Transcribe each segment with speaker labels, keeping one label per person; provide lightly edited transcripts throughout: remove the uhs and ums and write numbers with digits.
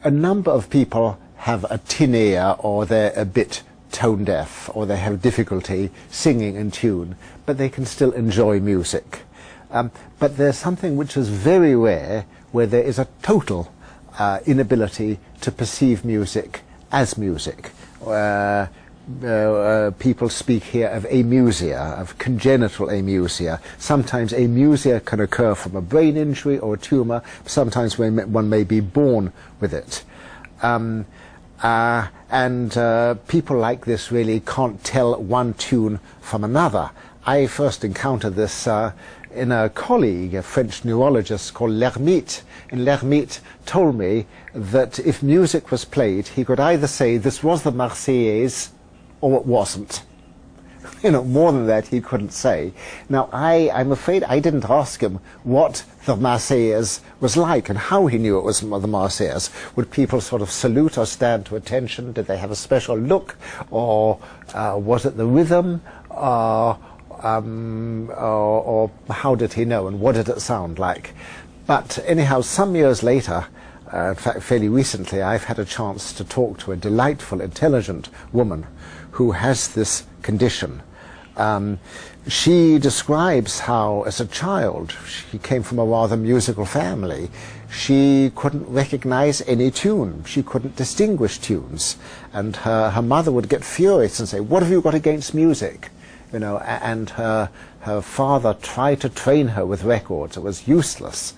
Speaker 1: a number of people have a tin ear, or they're a bit tone deaf, or they have difficulty singing in tune, but they can still enjoy music. But there's something which is very rare, where there is a total inability to perceive music as music. People speak here of amusia, of congenital amusia. Sometimes amusia can occur from a brain injury or a tumour. Sometimes one may be born with it. People like this really can't tell one tune from another. I first encountered this in a colleague, a French neurologist called L'Hermite. And L'Hermite told me that if music was played, he could either say this was the Marseillaise or it wasn't. You know, more than that he couldn't say. Now, I'm afraid I didn't ask him what the Marseillaise was like and how he knew it was the Marseillaise. Would people sort of salute or stand to attention? Did they have a special look? Or was it the rhythm? Or how did he know, and what did it sound like? But anyhow, some years later, in fact fairly recently, I've had a chance to talk to a delightful, intelligent woman who has this condition. She describes how, as a child, she came from a rather musical family. She couldn't recognize any tune. She couldn't distinguish tunes. And her mother would get furious and say, "What have you got against music?" You know, and her father tried to train her with records. It was useless.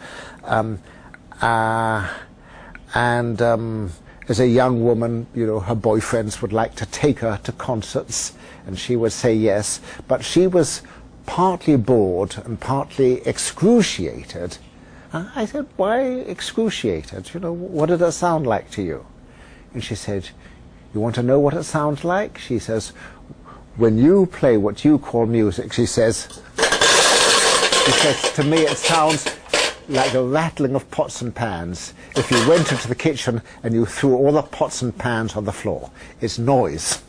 Speaker 1: As a young woman, you know, her boyfriends would like to take her to concerts, and she would say yes, but she was partly bored and partly excruciated. I said, "Why excruciated? You know, what did it sound like to you?" And she said, "You want to know what it sounds like?" She says, "When you play what you call music," she says, "to me it sounds like the rattling of pots and pans. If you went into the kitchen and you threw all the pots and pans on the floor, it's noise."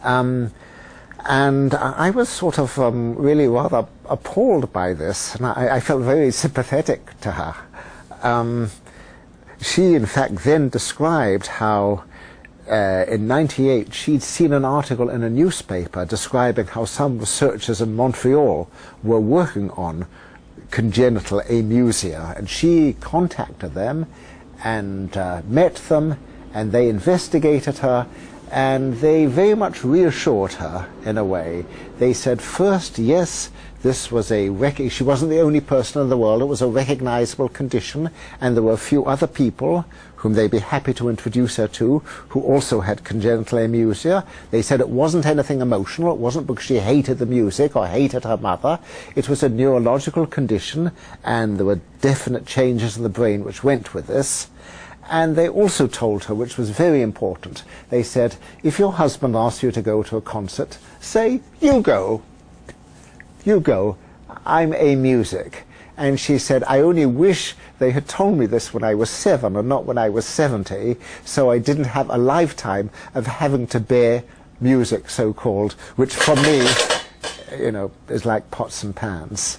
Speaker 1: And I was sort of really rather appalled by this, and I felt very sympathetic to her. She, in fact, then described how in '98 she'd seen an article in a newspaper describing how some researchers in Montreal were working on congenital amusia, and she contacted them and met them, and they investigated her, and they very much reassured her in a way. They said, first, yes, this was she wasn't the only person in the world, it was a recognizable condition, and there were a few other people whom they'd be happy to introduce her to who also had congenital amusia. They said it wasn't anything emotional, it wasn't because she hated the music or hated her mother, it was a neurological condition, and there were definite changes in the brain which went with this. And they also told her, which was very important, they said, if your husband asks you to go to a concert, say, "You go. You go. I'm amusic." And she said, "I only wish they had told me this when I was 7 and not when I was 70, so I didn't have a lifetime of having to bear music, so-called, which for me, you know, is like pots and pans."